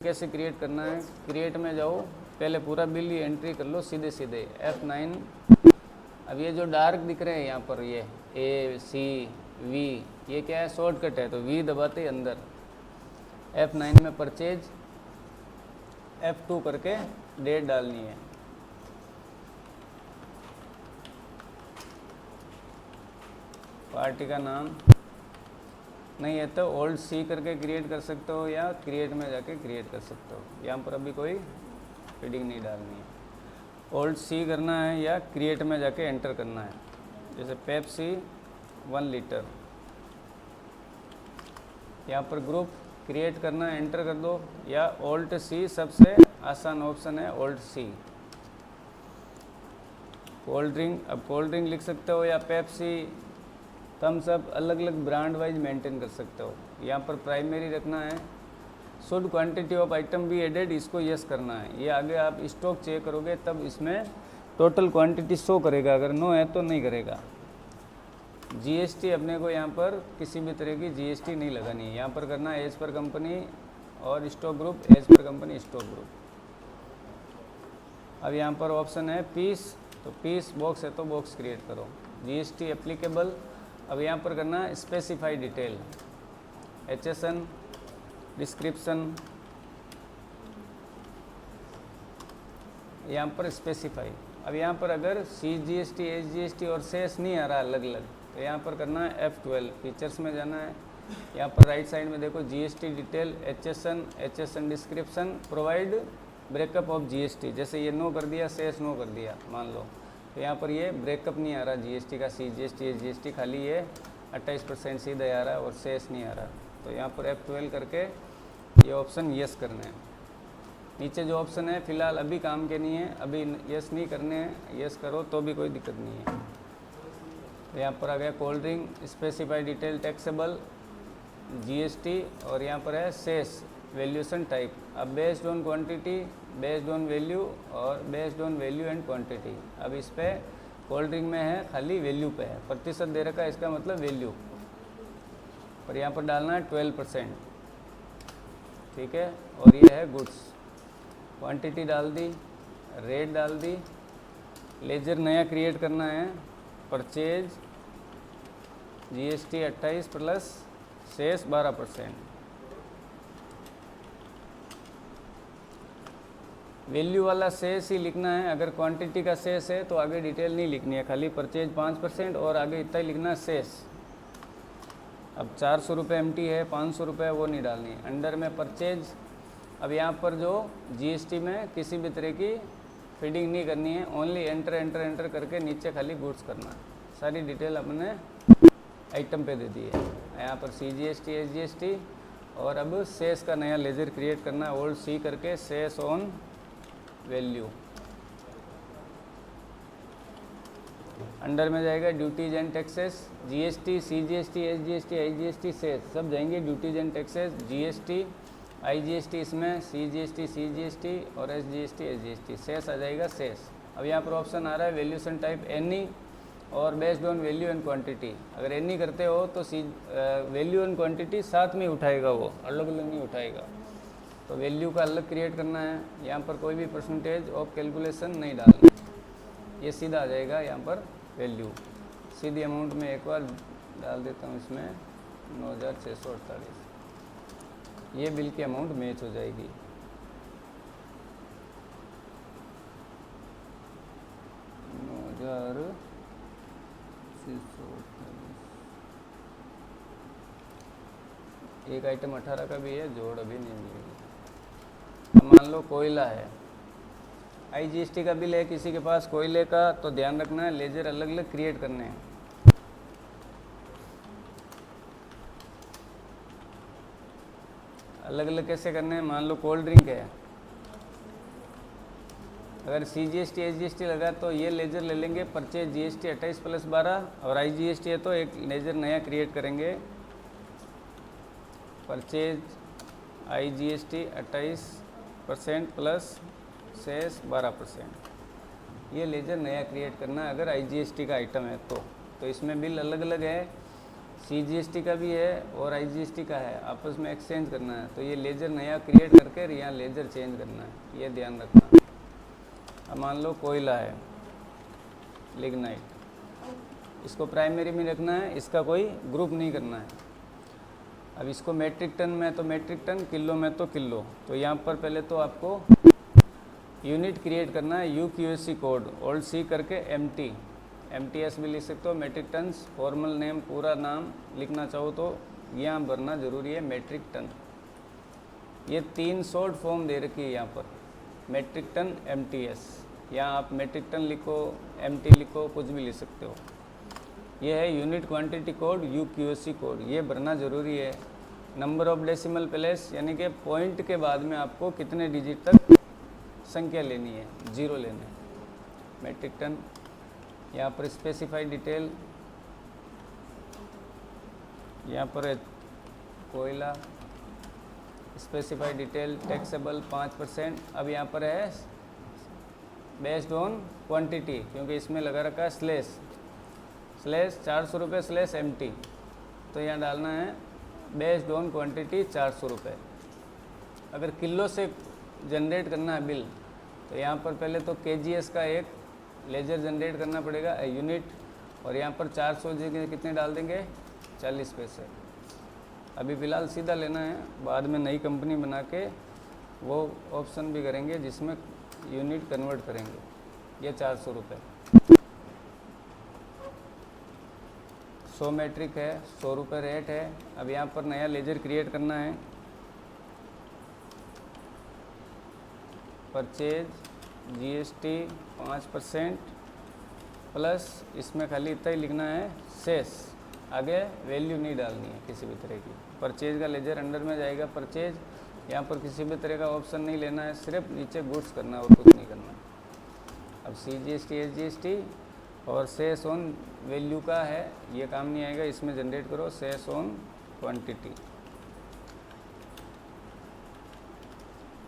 कैसे क्रिएट करना है, क्रिएट में जाओ, पहले पूरा बिल ये एंट्री कर लो सीधे सीधे F9। अब ये जो डार्क दिख रहे हैं यहाँ पर, ये A C V, ये क्या है, शॉर्टकट है, तो V दबाते ही अंदर F9 में परचेज, F2 करके डेट डालनी है। पार्टी का नाम नहीं है तो ओल्ड सी करके क्रिएट कर सकते हो या क्रिएट में जाके क्रिएट कर सकते हो। यहाँ पर अभी कोई फीडिंग नहीं डालनी है। ओल्ड सी करना है या क्रिएट में जाके एंटर करना है। जैसे पेप्सी 1 लीटर, यहाँ पर ग्रुप क्रिएट करना है, एंटर कर दो, या ओल्ड सी सबसे आसान ऑप्शन है, ओल्ड सी। कोल्ड ड्रिंक, अब कोल्ड ड्रिंक लिख सकते हो या पेप्सी, थम्स अप, अलग अलग ब्रांड वाइज मेंटेन कर सकते हो। यहाँ पर प्राइमरी रखना है, should quantity of item be added, इसको यस करना है। ये आगे आप स्टॉक चेक करोगे तब इसमें टोटल क्वांटिटी शो करेगा, अगर नो है तो नहीं करेगा। जीएसटी अपने को यहाँ पर किसी भी तरह की जीएसटी नहीं लगानी है। यहाँ पर करना है एज पर कंपनी, और stock group as per company stock group. अब यहाँ पर ऑप्शन है पीस, तो पीस बॉक्स है तो बॉक्स क्रिएट करो। जीएसटी एप्लीकेबल, अब यहाँ पर करना है स्पेसिफाई डिटेल, HSN, डिस्क्रिप्शन, यहाँ पर स्पेसिफाई। अब यहाँ पर अगर CGST, SGST और सेस नहीं आ रहा अलग अलग, तो यहाँ पर करना है F12, फीचर्स में जाना है। यहाँ पर राइट साइड में देखो GST detail, HSN description, provide breakup of GST। जैसे ये नो कर दिया, सेस नो कर दिया मान लो, तो यहाँ पर ये ब्रेकअप नहीं आ रहा GST का, CGST SGST, खाली ये 28% सीधा आ रहा है और सेस नहीं आ रहा। तो यहाँ पर F12 करके ये ऑप्शन यस करने हैं। नीचे जो ऑप्शन है फिलहाल अभी काम के नहीं है, अभी यस नहीं करने हैं, यस करो तो भी कोई दिक्कत नहीं है। तो यहाँ पर आ गया cold drink, specify detail, taxable, GST, और यहाँ पर है सेस, वैल्यूएशन टाइप। अब based on quantity, based on value, और based on value and quantity. अब इस पे कोल्ड ड्रिंक में है खाली वैल्यू पे है, प्रतिशत दे रखा है, इसका मतलब वैल्यू, और यहाँ पर डालना है 12%, ठीक है। और ये है गुड्स, क्वांटिटी डाल दी, रेट डाल दी। लेजर नया क्रिएट करना है, purchase, GST 28 plus cess 12%। Value वाला सेस ही लिखना है, अगर क्वांटिटी का सेस है तो आगे डिटेल नहीं लिखनी है, खाली परचेज 5% और आगे इतना ही लिखना है सेस। अब 400 रुपये एमटी है, 500 रुपये वो नहीं डालनी है। अंडर में परचेज, अब यहाँ पर जो GST में किसी भी तरह की फीडिंग नहीं करनी है, ओनली एंटर एंटर एंटर करके नीचे खाली गुड्स करना। सारी डिटेल अपने आइटम पे दे दी है। यहाँ पर CGST SGST, और अब सेस का नया लेजर क्रिएट करना है, ओल्ड सी करके सेस ऑन वैल्यू। अंडर में जाएगा duties and taxes, GST, CGST, SGST, IGST, cess सब जाएंगे duties and taxes. GST, IGST इसमें, CGST और SGST, सेस आ जाएगा सेस। अब यहाँ पर ऑप्शन आ रहा है वैल्यूएशन टाइप एनी और based on value and quantity. अगर एनी करते हो तो वैल्यू एंड क्वांटिटी साथ में उठाएगा, वो अलग अलग नहीं उठाएगा। तो वैल्यू का अलग क्रिएट करना है, यहाँ पर कोई भी परसेंटेज ऑफ कैलकुलेशन नहीं डालना, ये सीधा आ जाएगा यहाँ पर वैल्यू। सीधी अमाउंट में एक बार डाल देता हूँ इसमें 9648, ये बिल की अमाउंट मैच हो जाएगी। एक आइटम 18 का भी है, जोड़ अभी नहीं मिलेगी। अब मान लो कोयला है, IGST का बिल है किसी के पास कोयले का, तो ध्यान रखना है लेजर अलग अलग क्रिएट करने हैं। अलग अलग कैसे करने हैं, मान लो कोल्ड ड्रिंक है, अगर CGST SGST लगा तो ये लेजर ले लेंगे, परचेज GST 28 प्लस 12, और IGST है तो एक लेजर नया क्रिएट करेंगे, परचेज IGST 28% प्लस सेस 12%। ये लेजर नया क्रिएट करना है अगर IGST का आइटम है तो इसमें बिल अलग अलग है। CGST का भी है और IGST का है, आपस में एक्सचेंज करना है। तो ये लेजर नया क्रिएट करके यहाँ लेजर चेंज करना है, ये ध्यान रखना। अब मान लो कोयला है, लिग्नाइट, इसको प्राइमरी में रखना है, इसका कोई ग्रुप नहीं करना है। अब इसको मेट्रिक टन में तो मेट्रिक टन, किलो में तो किलो। तो यहाँ पर पहले तो आपको यूनिट क्रिएट करना है, UQSC कोड, ओल्ड सी करके MTS भी लिख सकते हो, मेट्रिक टन्स। फॉर्मल नेम पूरा नाम लिखना चाहो तो यहाँ भरना ज़रूरी है, मेट्रिक टन। ये 3 शॉर्ट फॉर्म दे रखी है यहाँ पर, मेट्रिक टन, MTS। यहाँ आप मेट्रिक टन लिखो, MT लिखो, कुछ भी लिख सकते हो। ये है unit quantity code, UQSC code, ये भरना ज़रूरी है। नंबर ऑफ डेसिमल प्लेस, यानी कि पॉइंट के बाद में आपको कितने डिजिट तक संख्या लेनी है, 0 लेने हैं। मेट्रिक टन, यहाँ पर स्पेसिफाई डिटेल, यहाँ पर है कोयला, स्पेसिफाई डिटेल टैक्सेबल 5%। अब यहाँ पर है बेस्ड ऑन क्वांटिटी, क्योंकि इसमें लगा रखा है स्लेश 400 रुपये /MT, तो यहाँ डालना है बेस्ड ऑन क्वांटिटी 400 रुपये। अगर किलो से जनरेट करना है बिल, तो यहाँ पर पहले तो KGS का एक लेजर जनरेट करना पड़ेगा, यूनिट, और यहाँ पर 400 जगह कितने डाल देंगे, 40 पैसे। अभी फ़िलहाल सीधा लेना है, बाद में नई कंपनी बना के वो ऑप्शन भी करेंगे जिसमें यूनिट कन्वर्ट करेंगे। ये 400 रुपये, 100 मेट्रिक है, 100 रुपये रेट है। अब यहाँ पर नया लेजर क्रिएट करना है, परचेज GST 5% प्लस, इसमें खाली इतना ही लिखना है शेष, आगे वैल्यू नहीं डालनी है किसी भी तरह की। परचेज का लेजर अंडर में जाएगा, परचेज, यहाँ पर किसी भी तरह का ऑप्शन नहीं लेना है, सिर्फ नीचे गुड्स करना है और कुछ नहीं करना। अब CGST SGST और शेष ऑन वैल्यू का है, ये काम नहीं आएगा, इसमें जनरेट करो शेष ऑन क्वांटिटी।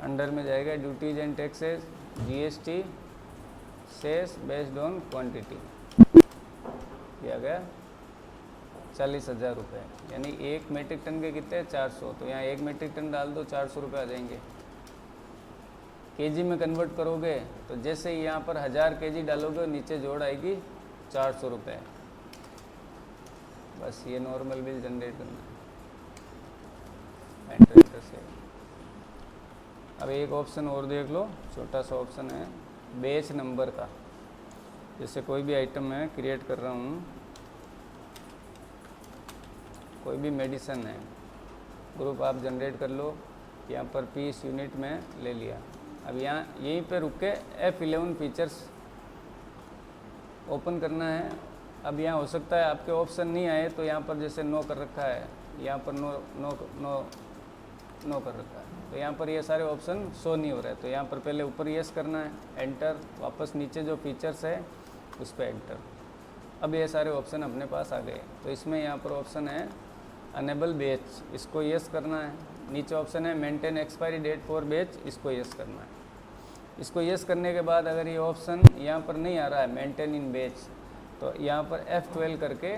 अंडर में जाएगा ड्यूटीज एंड टैक्सेस, GST, शेष बेस्ड ऑन क्वांटिटी, किया गया 40,000 रुपये। यानी 1 मेट्रिक टन के कितने, 400, तो यहाँ 1 मेट्रिक टन डाल दो, 400 रुपये आ जाएंगे। KG में कन्वर्ट करोगे तो जैसे ही यहाँ पर 1000 KG डालोगे, नीचे जोड़ आएगी 400 रुपये। बस ये नॉर्मल बिल जनरेट करना है, एंटर से। अब एक ऑप्शन और देख लो, छोटा सा ऑप्शन है बेच नंबर का। जैसे कोई भी आइटम मैं क्रिएट कर रहा हूँ, कोई भी मेडिसिन है, ग्रुप आप जनरेट कर लो, यहाँ पर पीस यूनिट में ले लिया। अब यहाँ यहीं पे रुक के F11 फीचर्स ओपन करना है। अब यहाँ हो सकता है आपके ऑप्शन नहीं आए, तो यहाँ पर जैसे नो कर रखा है, यहाँ पर नो नो नो नो कर रखा है, तो यहाँ पर ये सारे ऑप्शन शो नहीं हो रहे हैं। तो यहाँ पर पहले ऊपर यस करना है, एंटर, वापस नीचे जो फीचर्स है उस पर एंटर। अब ये सारे ऑप्शन अपने पास आ गए। तो इसमें यहाँ पर ऑप्शन है अनेबल बेच, इसको यस करना है। नीचे ऑप्शन है मेंटेन एक्सपायरी डेट फॉर बेच, इसको यस करना है। इसको यस करने के बाद अगर ये ऑप्शन यहाँ पर नहीं आ रहा है मेंटेन इन बेच, तो यहाँ पर F12 करके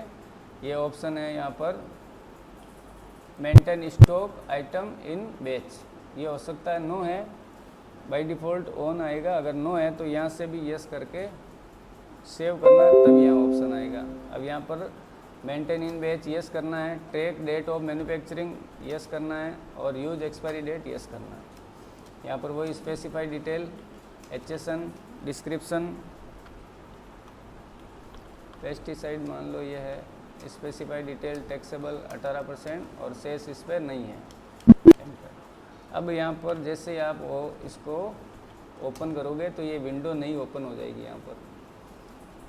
ये ऑप्शन है, यहाँ पर मेंटेन स्टॉक आइटम इन बेच, ये हो सकता है नो है, बाय डिफ़ॉल्ट ऑन आएगा। अगर नो है तो यहाँ से भी यस करके सेव करना है, तब यहाँ ऑप्शन आएगा। अब यहाँ पर मेंटेन इन बेच यस करना है, track date of manufacturing yes करना है, और यूज एक्सपायरी डेट यस करना है। यहाँ पर वही specify detail, HSN, description, pesticide मान लो ये है, स्पेसिफाई डिटेल टैक्सेबल 18% और शेष इस पर नहीं है। अब यहाँ पर जैसे आप वो इसको ओपन करोगे तो ये विंडो नहीं ओपन हो जाएगी। यहाँ पर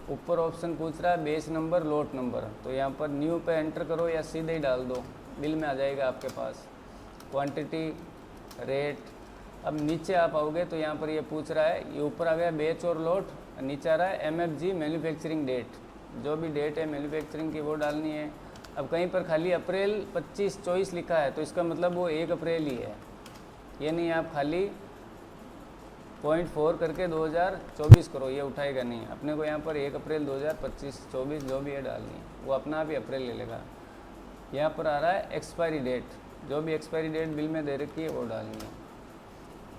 ऊपर ऑप्शन पूछ रहा है बेच नंबर, लॉट नंबर, तो यहाँ पर न्यू पे एंटर करो या सीधे ही डाल दो, बिल में आ जाएगा आपके पास। Quantity, rate. अब नीचे आप आओगे तो यहाँ पर ये पूछ रहा है, ये ऊपर आ गया बेच और लॉट, नीचे आ रहा है MFG मैन्युफैक्चरिंग डेट, जो भी डेट है मैन्युफैक्चरिंग की वो डालनी है। अब कहीं पर खाली अप्रैल 25-24 लिखा है, तो इसका मतलब वो 1 अप्रैल ही है, ये नहीं आप खाली 0.4 करके 2024 करो, ये उठाएगा नहीं। अपने को यहाँ पर 1 अप्रैल 2025-24 जो भी है डालनी है, वो अपना आप ही अप्रैल ले लेगा। यहाँ पर आ रहा है एक्सपायरी डेट, जो भी एक्सपायरी डेट बिल में दे रखी है वो डालनी है।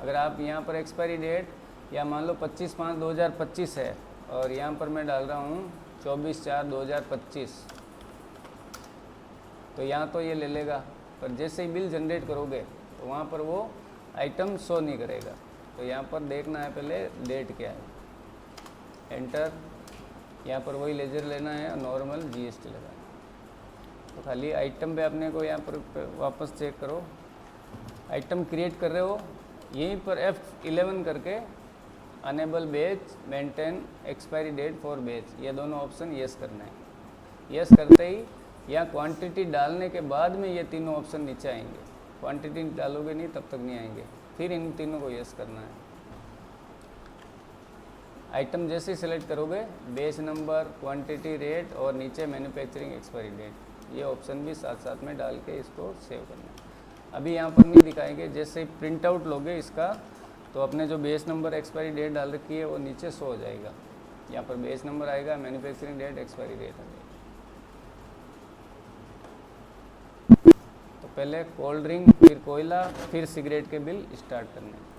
अगर आप यहाँ पर एक्सपायरी डेट या मान लो 25/5/2025 है और यहाँ पर मैं डाल रहा हूँ 24/4/2025, तो यहाँ तो ये ले लेगा, पर जैसे ही बिल जनरेट करोगे तो वहाँ पर वो आइटम शो नहीं करेगा। तो यहाँ पर देखना है पहले डेट क्या है, एंटर, यहाँ पर वही लेजर लेना है और नॉर्मल जीएसटी लगाना है। तो खाली आइटम पे अपने को यहाँ पर वापस चेक करो, आइटम क्रिएट कर रहे हो, यहीं पर F11 करके अनेबल बेच मेंटेन एक्सपायरी डेट फॉर बेच, ये दोनों ऑप्शन यस करना है। यस करते ही या क्वांटिटी डालने के बाद में ये तीनों ऑप्शन नीचे आएंगे, क्वांटिटी डालोगे नहीं तब तक नहीं आएंगे, फिर इन तीनों को यस करना है। आइटम जैसे ही सिलेक्ट करोगे बेच नंबर, क्वांटिटी, रेट और नीचे मैन्युफैक्चरिंग एक्सपायरी डेट, ये ऑप्शन भी साथ साथ में डाल के इसको सेव करना है। अभी यहाँ पर नहीं दिखाएंगे, जैसे ही प्रिंट आउट लोगे इसका तो अपने जो बेस नंबर एक्सपायरी डेट डाल रखी है वो नीचे शो हो जाएगा, यहाँ पर बेस नंबर आएगा, मैन्युफैक्चरिंग डेट, एक्सपायरी डेट आ जाएगी। तो पहले कोल्ड ड्रिंक, फिर कोयला, फिर सिगरेट के बिल स्टार्ट करने हैं।